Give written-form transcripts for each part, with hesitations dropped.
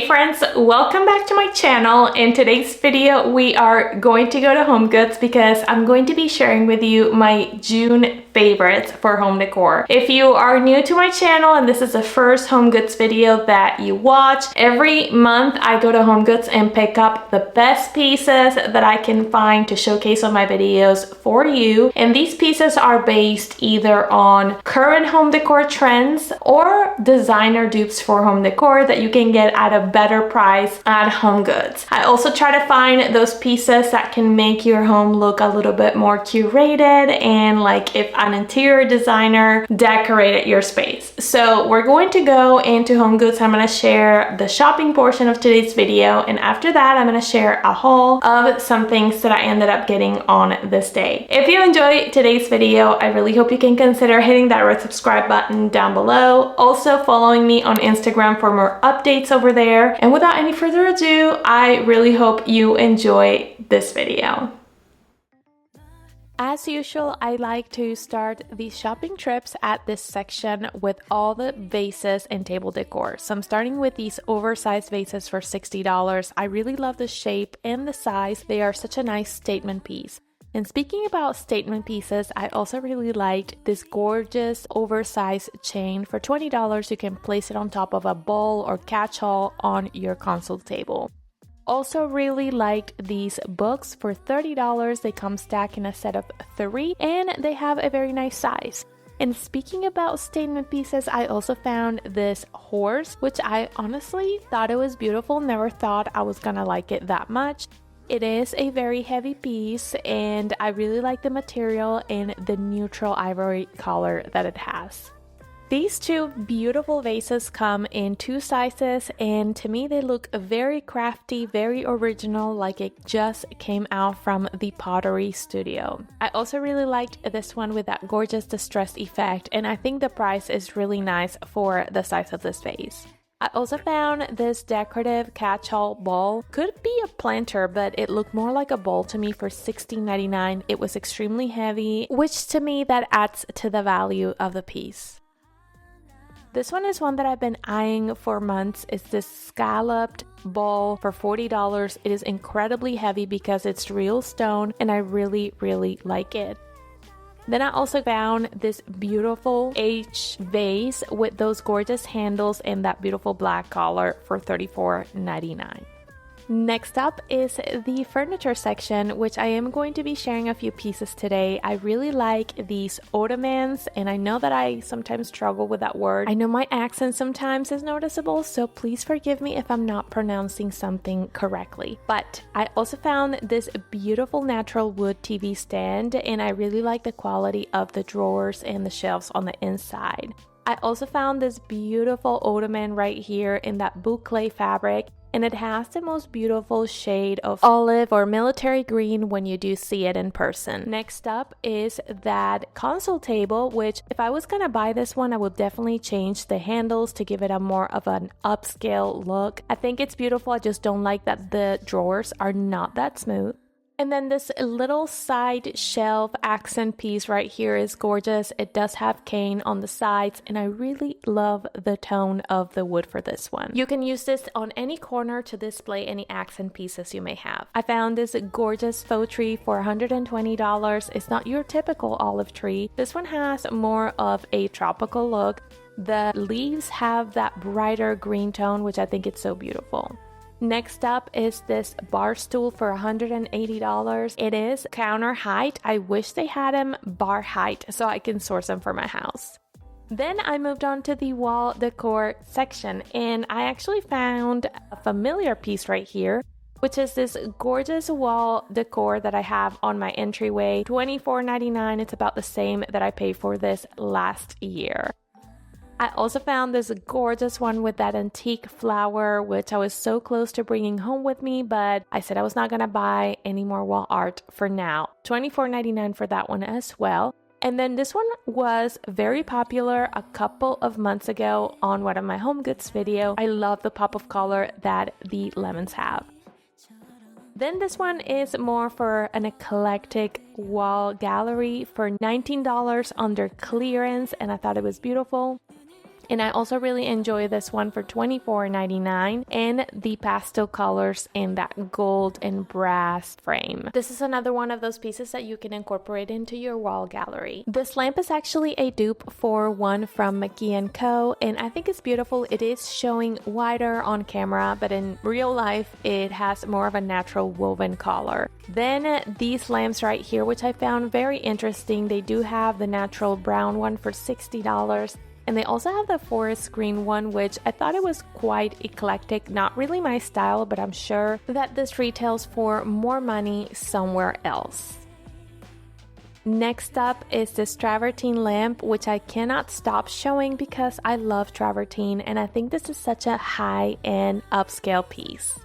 friends, welcome back to my channel. In today's video we are going to go to HomeGoods because I'm going to be sharing with you my June favorites for home decor. If you are new to my channel and this is the first HomeGoods video that you watch, every month I go to HomeGoods and pick up the best pieces that I can find to showcase on my videos for you. And these pieces are based either on current home decor trends or designer dupes for home decor that you can get at a better price at HomeGoods. I also try to find those pieces that can make your home look a little bit more curated and like if an interior designer decorated your space. So we're going to go into HomeGoods. I'm going to share the shopping portion of today's video, and after that I'm going to share a haul of some things that I ended up getting on this day. If you enjoyed today's video, I really hope you can consider hitting that red subscribe button down below. Also following me on Instagram for more updates over there. And without any further ado, I really hope you enjoy this video. As usual, I like to start these shopping trips at this section with all the vases and table decor. So I'm starting with these oversized vases for $60. I really love the shape and the size. They are such a nice statement piece. And speaking about statement pieces, I also really liked this gorgeous oversized chain. For $20, you can place it on top of a bowl or catch-all on your console table. Also really liked these books. For $30, they come stacked in a set of 3 and they have a very nice size. And speaking about statement pieces, I also found this horse, which I honestly thought it was beautiful. Never thought I was gonna like it that much. It is a very heavy piece and I really like the material and the neutral ivory color that it has. These two beautiful vases come in 2 sizes and to me they look very crafty, very original, like it just came out from the pottery studio. I also really liked this one with that gorgeous distressed effect, and I think the price is really nice for the size of this vase. I also found this decorative catch-all bowl. Could be a planter, but it looked more like a bowl to me for $16.99. It was extremely heavy, which to me that adds to the value of the piece. This one is one that I've been eyeing for months. It's this scalloped bowl for $40. It is incredibly heavy because it's real stone and I really like it. Then I also found this beautiful H vase with those gorgeous handles and that beautiful black collar for $34.99. Next up is the furniture section, which I am going to be sharing a few pieces today. I really like these ottomans, and I know that I sometimes struggle with that word. I know my accent sometimes is noticeable, so please forgive me if I'm not pronouncing something correctly. But I also found this beautiful natural wood TV stand, and I really like the quality of the drawers and the shelves on the inside. I also found this beautiful ottoman right here in that boucle fabric. And it has the most beautiful shade of olive or military green when you do see it in person. Next up is that console table, which if I was gonna buy this one, I would definitely change the handles to give it a more of an upscale look. I think it's beautiful, I just don't like that the drawers are not that smooth. And then this little side shelf accent piece right here is gorgeous. It does have cane on the sides and I really love the tone of the wood for this one. You can use this on any corner to display any accent pieces you may have. I found this gorgeous faux tree for $120. It's not your typical olive tree. This one has more of a tropical look. The leaves have that brighter green tone, which I think is so beautiful. Next up is this bar stool for $180. It is counter height. I wish they had them bar height so I can source them for my house. Then I moved on to the wall decor section and I actually found a familiar piece right here, which is this gorgeous wall decor that I have on my entryway. $24.99. It's about the same that I paid for this last year. I also found this gorgeous one with that antique flower, which I was so close to bringing home with me, but I said I was not going to buy any more wall art for now. $24.99 for that one as well. And then this one was very popular a couple of months ago on one of my HomeGoods video. I love the pop of color that the lemons have. Then this one is more for an eclectic wall gallery for $19 under clearance, and I thought it was beautiful. And I also really enjoy this one for $24.99 and the pastel colors in that gold and brass frame. This is another one of those pieces that you can incorporate into your wall gallery. This lamp is actually a dupe for one from McGee & Co. and I think it's beautiful. It is showing wider on camera, but in real life it has more of a natural woven color. Then these lamps right here, which I found very interesting. They do have the natural brown one for $60. And they also have the forest green one, which I thought it was quite eclectic. Not really my style, but I'm sure that this retails for more money somewhere else. Next up is this travertine lamp, which I cannot stop showing because I love travertine and I think this is such a high-end upscale piece.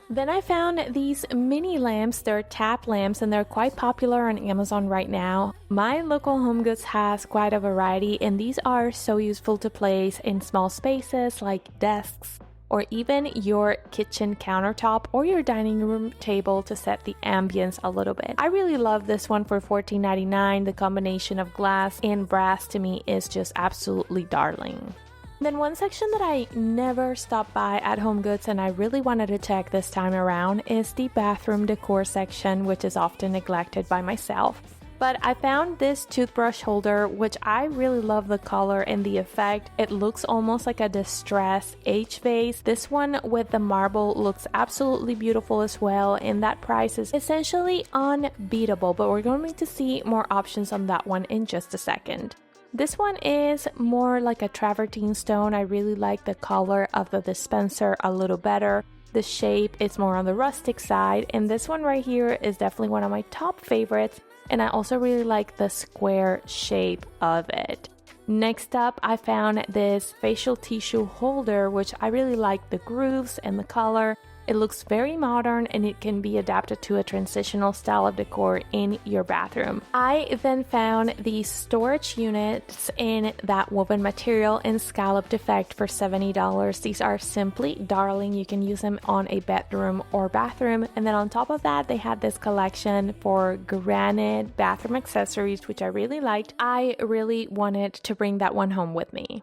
Then I found these mini lamps. They're tap lamps and they're quite popular on Amazon right now. My local HomeGoods has quite a variety and these are so useful to place in small spaces like desks or even your kitchen countertop or your dining room table to set the ambience a little bit. I really love this one for $14.99. The combination of glass and brass to me is just absolutely darling. Then one section that I never stop by at HomeGoods and I really wanted to check this time around is the bathroom decor section, which is often neglected by myself. But I found this toothbrush holder, which I really love the color and the effect. It looks almost like a distressed H vase. This one with the marble looks absolutely beautiful as well, and that price is essentially unbeatable, but we're going to see more options on that one in just a second. This one is more like a travertine stone. I really like the color of the dispenser a little better. The shape is more on the rustic side, and this one right here is definitely one of my top favorites, and I also really like the square shape of it. Next up, I found this facial tissue holder, which I really like the grooves and the color. It looks very modern and it can be adapted to a transitional style of decor in your bathroom. I then found these storage units in that woven material and scalloped effect for $70. These are simply darling. You can use them on a bedroom or bathroom. And then on top of that, they had this collection for granite bathroom accessories, which I really liked. I really wanted to bring that one home with me.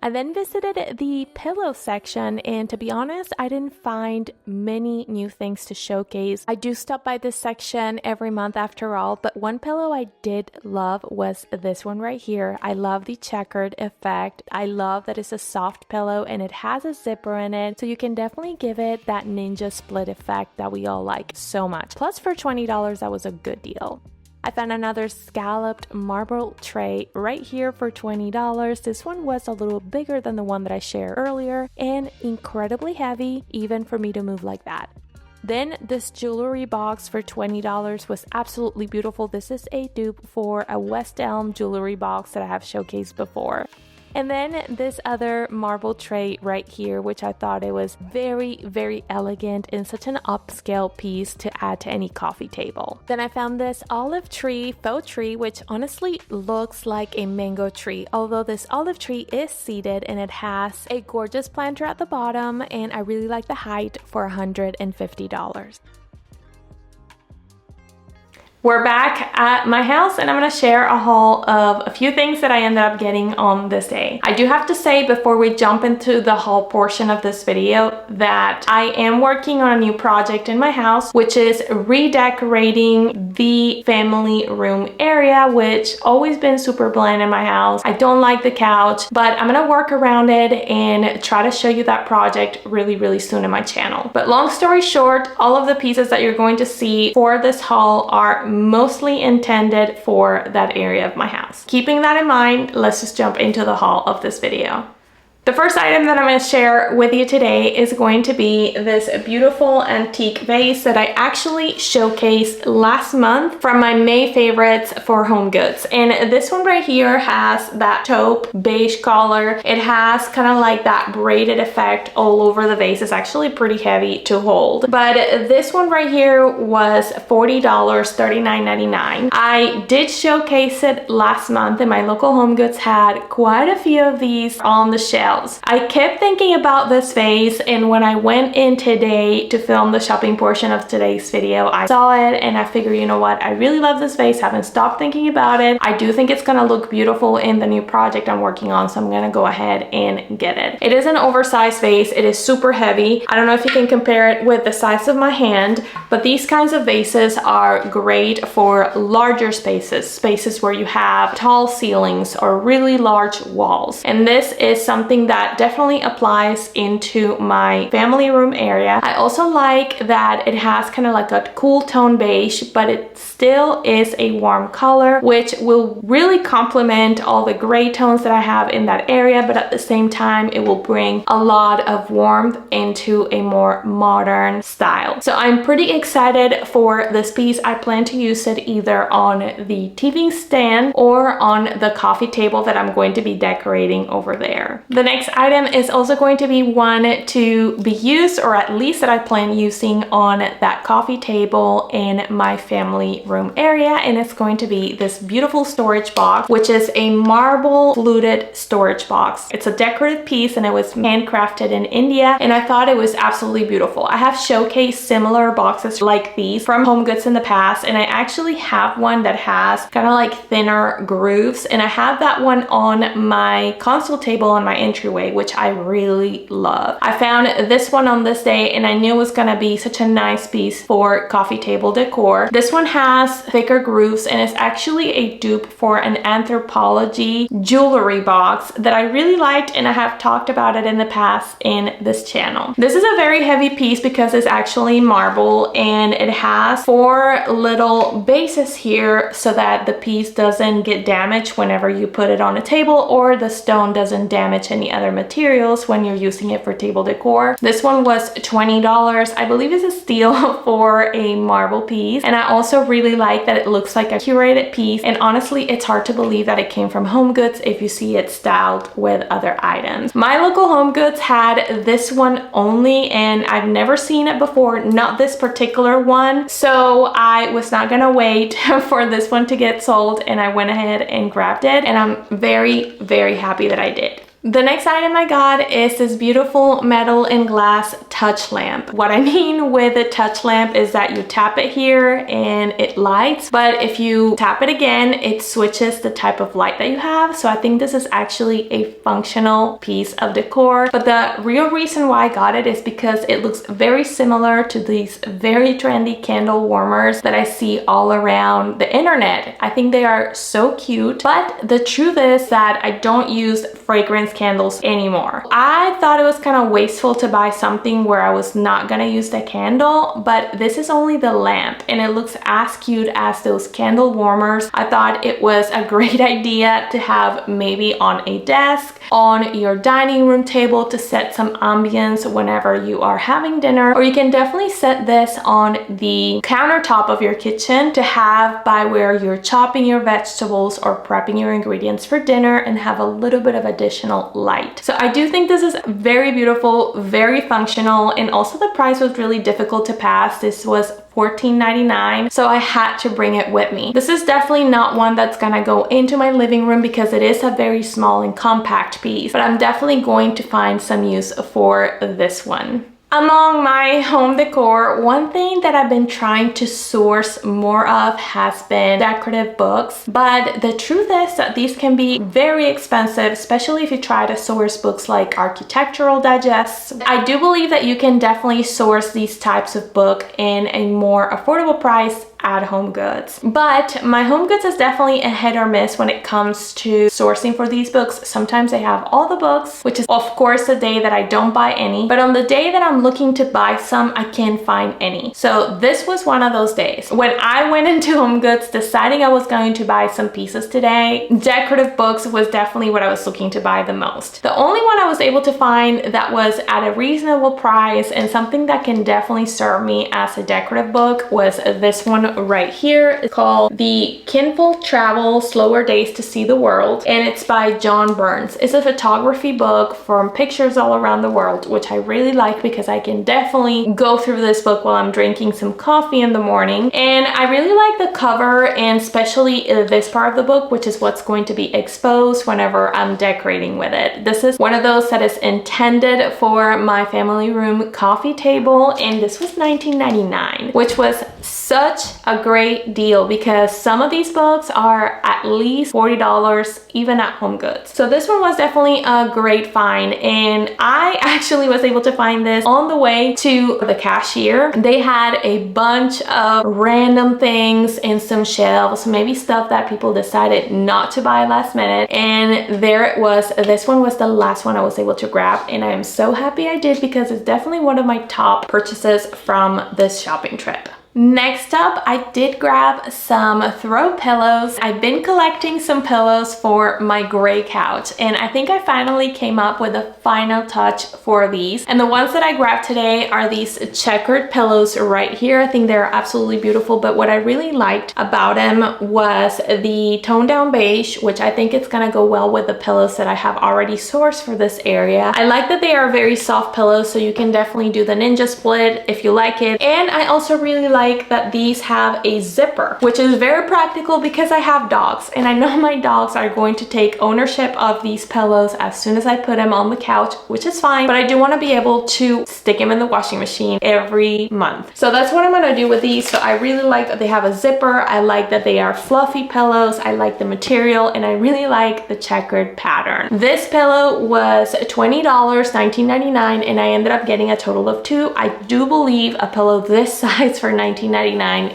I then visited the pillow section, and to be honest, I didn't find many new things to showcase. I do stop by this section every month after all, but one pillow I did love was this one right here. I love the checkered effect. I love that it's a soft pillow and it has a zipper in it, so you can definitely give it that ninja split effect that we all like so much. Plus for $20, that was a good deal. I found another scalloped marble tray right here for $20. This one was a little bigger than the one that I shared earlier and incredibly heavy, even for me to move like that. Then this jewelry box for $20 was absolutely beautiful. This is a dupe for a West Elm jewelry box that I have showcased before. And then this other marble tray right here, which I thought it was very, very elegant and such an upscale piece to add to any coffee table. Then I found this olive tree, faux tree, which honestly looks like a mango tree, although this olive tree is seated and it has a gorgeous planter at the bottom, and I really like the height for $150. We're back at my house and I'm gonna share a haul of a few things that I ended up getting on this day. I do have to say before we jump into the haul portion of this video that I am working on a new project in my house, which is redecorating the family room area, which always been super bland in my house. I don't like the couch, but I'm gonna work around it and try to show you that project really, really soon in my channel. But long story short, all of the pieces that you're going to see for this haul are mostly intended for that area of my house. Keeping that in mind, let's just jump into the haul of this video. The first item that I'm going to share with you today is going to be this beautiful antique vase that I actually showcased last month from my May favorites for HomeGoods. And this one right here has that taupe beige color. It has kind of like that braided effect all over the vase. It's actually pretty heavy to hold. But this one right here was $40, $39.99. I did showcase it last month and my local HomeGoods had quite a few of these on the shelf. else. I kept thinking about this vase, and when I went in today to film the shopping portion of today's video, I saw it and I figured, you know what, I really love this vase. I haven't stopped thinking about it. I do think it's gonna look beautiful in the new project I'm working on, so I'm gonna go ahead and get it. It is an oversized vase. It is super heavy. I don't know if you can compare it with the size of my hand, but these kinds of vases are great for larger spaces where you have tall ceilings or really large walls. And this is something that definitely applies into my family room area. I also like that it has kind of like a cool tone beige, but it still is a warm color, which will really complement all the gray tones that I have in that area, but at the same time, it will bring a lot of warmth into a more modern style. So I'm pretty excited for this piece. I plan to use it either on the TV stand or on the coffee table that I'm going to be decorating over there. The next item is also going to be one to be used, or at least that I plan using on that coffee table in my family room area, and it's going to be this beautiful storage box, which is a marble fluted storage box. It's a decorative piece and it was handcrafted in India, and I thought it was absolutely beautiful. I have showcased similar boxes like these from Homegoods in the past, and I actually have one that has kind of like thinner grooves, and I have that one on my console table on my entryway, which I really love. I found this one on this day and I knew it was gonna be such a nice piece for coffee table decor. This one has thicker grooves and it's actually a dupe for an Anthropology jewelry box that I really liked, and I have talked about it in the past in this channel. This is a very heavy piece because it's actually marble, and it has 4 little bases here so that the piece doesn't get damaged whenever you put it on a table, or the stone doesn't damage any other materials when you're using it for table decor. This one was $20. I believe it's a steal for a marble piece, and I also really like that it looks like a curated piece, and honestly it's hard to believe that it came from Homegoods if you see it styled with other items. My local Homegoods had this one only, and I've never seen it before, not this particular one, so I was not gonna wait for this one to get sold, and I went ahead and grabbed it, and I'm very, very happy that I did. The next item I got is this beautiful metal and glass touch lamp. What I mean with a touch lamp is that you tap it here and it lights, but if you tap it again, it switches the type of light that you have. So I think this is actually a functional piece of decor, but the real reason why I got it is because it looks very similar to these very trendy candle warmers that I see all around the internet. I think they are so cute, but the truth is that I don't use fragrance candles anymore. I thought it was kind of wasteful to buy something where I was not gonna use the candle, but this is only the lamp and it looks as cute as those candle warmers. I thought it was a great idea to have maybe on a desk, on your dining room table to set some ambience whenever you are having dinner, or you can definitely set this on the countertop of your kitchen to have by where you're chopping your vegetables or prepping your ingredients for dinner and have a little bit of additional light. So I do think this is very beautiful, very functional, and also the price was really difficult to pass. This was $14.99, so I had to bring it with me. This is definitely not one that's gonna go into my living room because it is a very small and compact piece, but I'm definitely going to find some use for this one. Among my home decor, one thing that I've been trying to source more of has been decorative books, but the truth is that these can be very expensive, especially if you try to source books like architectural digests. I do believe that you can definitely source these types of book in a more affordable price at Homegoods, but my Homegoods is definitely a hit or miss when it comes to sourcing for these books. Sometimes they have all the books, which is of course the day that I don't buy any, but on the day that I'm looking to buy some, I can't find any. So this was one of those days. When I went into Homegoods deciding I was going to buy some pieces today, decorative books was definitely what I was looking to buy the most. The only one I was able to find that was at a reasonable price and something that can definitely serve me as a decorative book was this one right here. It's called The Kinfolk Travel Slower Days to See the World, and it's by John Burns. It's a photography book from pictures all around the world, which I really like because I can definitely go through this book while I'm drinking some coffee in the morning. And I really like the cover, and especially this part of the book, which is what's going to be exposed whenever I'm decorating with it. This is one of those that is intended for my family room coffee table, and this was $19.99, which was such a great deal because some of these books are at least $40 even at Homegoods. So this one was definitely a great find, and I actually was able to find this on the way to the cashier. They had a bunch of random things in some shelves, maybe stuff that people decided not to buy last minute, and there it was. This one was the last one I was able to grab, and I am so happy I did because it's definitely one of my top purchases from this shopping trip. Next up, I did grab some throw pillows. I've been collecting some pillows for my gray couch, and I think I finally came up with a final touch for these. And the ones that I grabbed today are these checkered pillows right here. I think they're absolutely beautiful, but what I really liked about them was the toned down beige, which I think it's gonna go well with the pillows that I have already sourced for this area. I like that they are very soft pillows, so you can definitely do the ninja split if you like it. And I also really like that these have a zipper, which is very practical because I have dogs, and I know my dogs are going to take ownership of these pillows as soon as I put them on the couch, which is fine, but I do want to be able to stick them in the washing machine every month. So that's what I'm going to do with these. So I really like that they have a zipper. I like that they are fluffy pillows. I like the material, and I really like the checkered pattern. This pillow was $20, $19.99, and I ended up getting a total of 2. I do believe a pillow this size for $19.99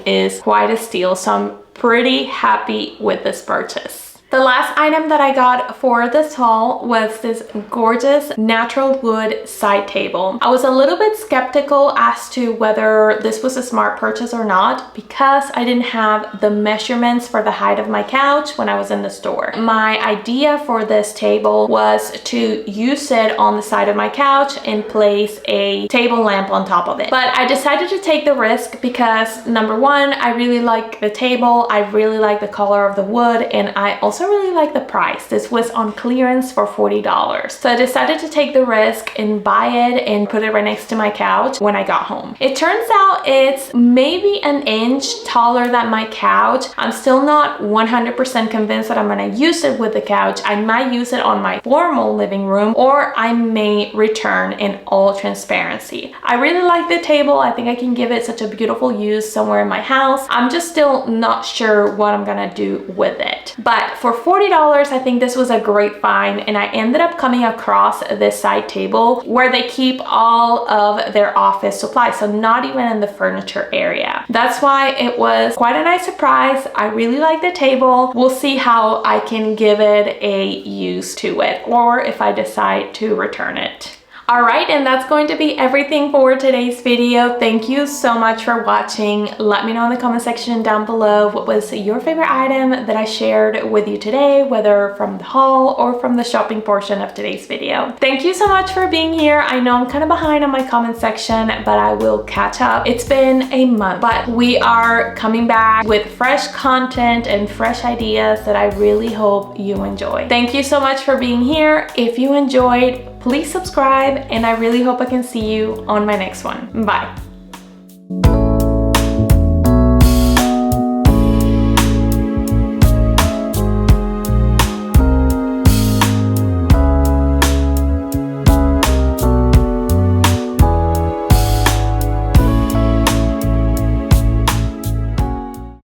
is quite a steal, so I'm pretty happy with this purchase. The last item that I got for this haul was this gorgeous natural wood side table. I was a little bit skeptical as to whether this was a smart purchase or not because I didn't have the measurements for the height of my couch when I was in the store. My idea for this table was to use it on the side of my couch and place a table lamp on top of it. But I decided to take the risk because number one, I really like the table, I really like the color of the wood, and I also really like the price. This was on clearance for $40. So I decided to take the risk and buy it and put it right next to my couch when I got home. It turns out it's maybe an inch taller than my couch. I'm still not 100% convinced that I'm gonna use it with the couch. I might use it on my formal living room, or I may return in all transparency. I really like the table. I think I can give it such a beautiful use somewhere in my house. I'm just still not sure what I'm gonna do with it. But for $40, I think this was a great find, and I ended up coming across this side table where they keep all of their office supplies, so not even in the furniture area. That's why it was quite a nice surprise. I really like the table. We'll see how I can give it a use to it, or if I decide to return it. Alright, and that's going to be everything for today's video. Thank you so much for watching. Let me know in the comment section down below what was your favorite item that I shared with you today, whether from the haul or from the shopping portion of today's video. Thank you so much for being here. I know I'm kind of behind on my comment section, but I will catch up. It's been a month, but we are coming back with fresh content and fresh ideas that I really hope you enjoy. Thank you so much for being here. If you enjoyed, please subscribe, and I really hope I can see you on my next one. Bye.